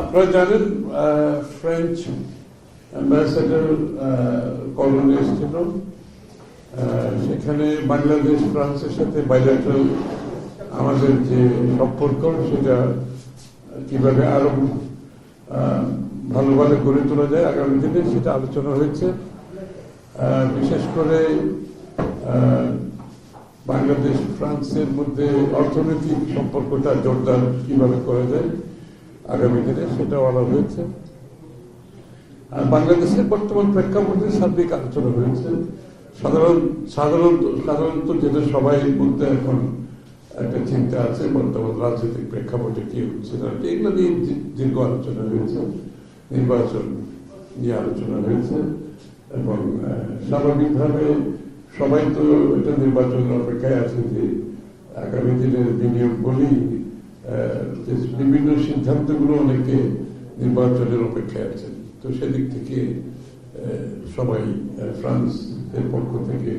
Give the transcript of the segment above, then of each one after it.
আপনারা জানেন French ambassador কলনে এসেছিল, সেখানে বাংলাদেশ ফ্রান্সের সাথে বাইলেটারাল আমাদের যে সম্পর্ক সেটা কিভাবে আরো ভালোভাবে গড়ে তোলা যায় আগামী দিনে সেটা আলোচনা হয়েছে। বিশেষ করে বাংলাদেশ ফ্রান্সের মধ্যে অর্থনৈতিক সম্পর্কটা জোরদার কিভাবে করা যায় আগামী দিনে সেটা বলা হয়েছে। আর বাংলাদেশের বর্তমান প্রেক্ষাপটে সার্বিক আলোচনা হয়েছে। সাধারণত যেটা সবাই বলতে এখন একটা চিন্তা আছে বর্তমান রাজনৈতিক প্রেক্ষাপটে কি হচ্ছে না, এগুলো নিয়ে দীর্ঘ আলোচনা হয়েছে। নির্বাচন নিয়ে আলোচনা হয়েছে এবং স্বাভাবিকভাবে সবাই তো এটা নির্বাচনের অপেক্ষায় আছে যে আগামী দিনের বিনিয়োগ বলেই বিভিন্ন সিদ্ধান্তগুলো অনেকে নির্বাচনের অপেক্ষায় আছেন। তো সেদিক থেকে সবাই ফ্রান্সের পক্ষ থেকে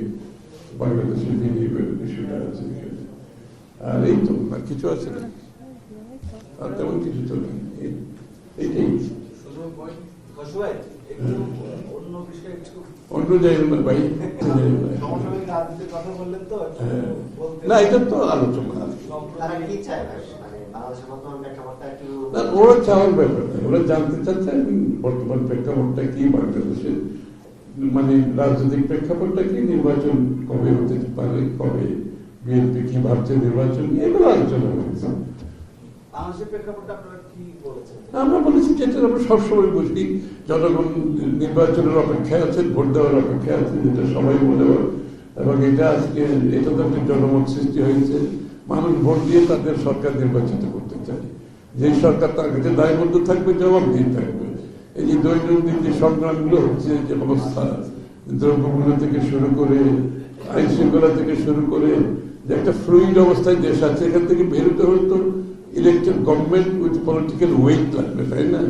বাংলাদেশের বিনিয়োগের বিষয়টা আছে। আর এই তো আর কিছু আছে না, আর তেমন কিছু তো নেই, এইটাই। অন্য জায়গা না ভাই, না এটা তো আলোচনা। ওরা চাওয়ার ব্যাপার, ওরা জানতে চাচ্ছে বর্তমান প্রেক্ষাপটটা কি বাংলাদেশের, মানে রাজনৈতিক প্রেক্ষাপটটা কি, নির্বাচন কবে হতে পারে, কবে বিএনপি কি ভাবছে নির্বাচন নিয়ে, এগুলো আলোচনা হয়েছে। আমরা বলেছি যেটা আমরা সবসময় বুঝি, জনগণ নির্বাচনের অপেক্ষায় আছে, ভোট দেওয়ার অপেক্ষায় আছে, যেটা সবাই বলে। এবং এটা আজকে এটা তো একটা জনমত সৃষ্টি হয়েছে, মানুষ ভোট দিয়ে তাদের সরকার নির্বাচিত করতে চায়, যে সরকার তার কাছে দায়বদ্ধ থাকবে, জবাবদিহি থাকবে। এই যে দৈনন্দিন যে সংগ্রামগুলো হচ্ছে, যে অবস্থা, দ্রব্যমূল্য থেকে শুরু করে আইন শৃঙ্খলা থেকে শুরু করে যে একটা ফ্লুইড অবস্থায় দেশ আছে, এখান থেকে বেরোতে হলে তো elected government with political weight লাগবে, তাই না?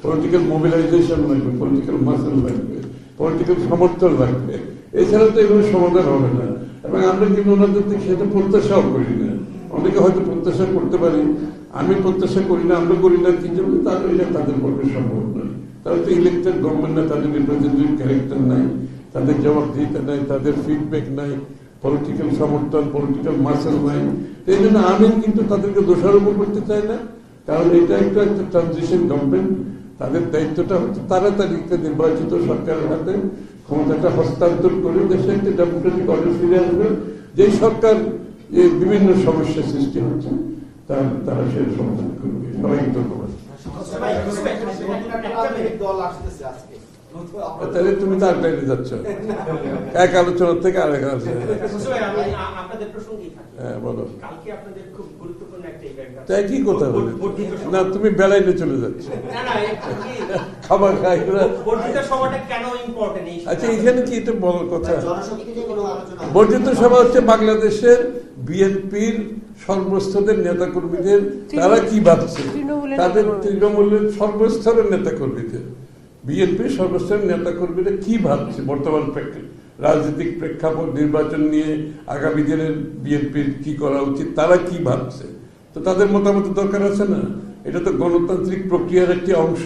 পলিটিক্যাল মোবিলাইজেশন লাগবে, পলিটিক্যাল মাসেল লাগবে, পলিটিক্যাল সমর্থন লাগবে। এছাড়া তো এগুলো সমাধান হবে না। এবং আমরা কিন্তু ওনাদের থেকে সেটা প্রত্যাশাও করি না। অনেকে হয়তো প্রত্যাশা করতে পারি, আমি প্রত্যাশা করি না, আমরা করি না, কিন্তু তাদের এটা তাদের পক্ষে সম্ভব নয়। তারা তো ইলেকটেড গভর্নমেন্ট না, তাদের রিপ্রেজেন্টেটিভ ক্যারেক্টার নাই, তাদের জবাবদিহিতা নাই, তাদের ফিডব্যাক নাই, পলিটিক্যাল সমর্থন, পলিটিক্যাল মাসেল নাই। এই জন্য আমি কিন্তু তাদেরকে দোষারোপ করতে চাই না, কারণ এটা একটা ট্রানজিশন গভর্নমেন্ট। তাদের দায়িত্বটা হচ্ছে তাড়াতাড়ি একটা নির্বাচিত সরকারের হাতে ক্ষমতাটা হস্তান্তর করে দেশে একটা ডেমোক্রেটিক অর্ডার ফিরে আসবে। যে সরকার বিভিন্ন সমস্যার সৃষ্টি হচ্ছে তারা সে সমাধান করবে। সবাইকে ধন্যবাদ। তাহলে তুমি তার বাইরে যাচ্ছ, এক আলোচনা থেকে আরেক আলোচনা। হ্যাঁ বলো, তাই কি কথা বলে না, তুমি বেলায় নিয়ে চলে যাচ্ছ খাবার খাই। আচ্ছা এখানে কি এটা বলার কথা? বর্ধিত সভা হচ্ছে বাংলাদেশের বিএনপির সর্বস্তরের নেতা কর্মীদের, তারা কি ভাবছে, তাদের তৃণমূলের সর্বস্তরের নেতা কর্মীদের, বিএনপির সর্বস্তরের নেতা কর্মীরা কি ভাবছে বর্তমান রাজনৈতিক প্রেক্ষাপট, নির্বাচন নিয়ে আগামী দিনের বিএনপির কি করা উচিত, তারা কি ভাবছে। তো তাদের মতামত দরকার আছে না? এটা তো গণতান্ত্রিক প্রক্রিয়ার একটি অংশ।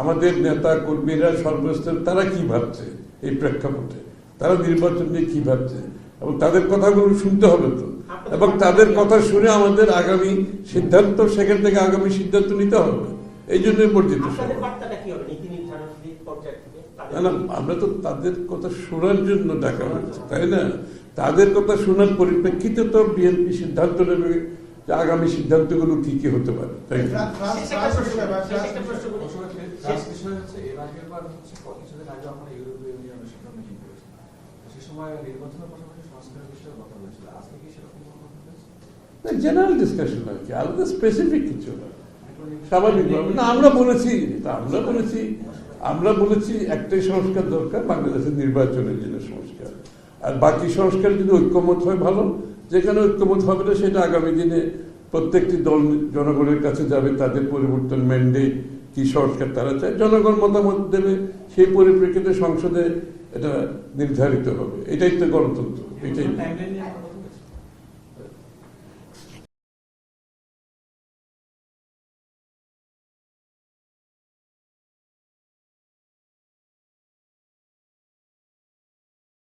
আমাদের নেতা কর্মীরা সর্বস্তর তারা কি ভাবছে এই প্রেক্ষাপটে, তারা নির্বাচন নিয়ে কি ভাবছে, এবং তাদের কথাগুলো শুনতে হবে তো, এবং তাদের কথা শুনে আমাদের আগামী সিদ্ধান্ত, সেখান থেকে আগামী সিদ্ধান্ত নিতে হবে। এই জন্য বর্ধিত আমরা তো তাদের কথা শোনার জন্য ডাকা হয়েছে, তাই না? তাদের কথা শোনার পরিপ্রেক্ষিতে তো বিএনপি সিদ্ধান্ত নেবে যে আগামী সিদ্ধান্তগুলো কি কি হতে পারে। তাই জেনারেল ডিসকাশন আর কি, আলাদা স্পেসিফিক কিছু না, স্বাভাবিকভাবে না। আমরা বলেছি একটাই সংস্কার দরকার, বাংলাদেশের নির্বাচনের জন্য সংস্কার। আর বাকি সংস্কার যদি ঐক্যমত হয় ভালো, যেখানে ঐক্যমত হবে না সেটা আগামী দিনে প্রত্যেকটি দল জনগণের কাছে যাবে, তাদের পরিবর্তন ম্যান্ডেট কি সংস্কার তারা চায়, জনগণ মতামত দেবে, সেই পরিপ্রেক্ষিতে সংসদে এটা নির্ধারিত হবে। এটাই তো গণতন্ত্র, এটাই।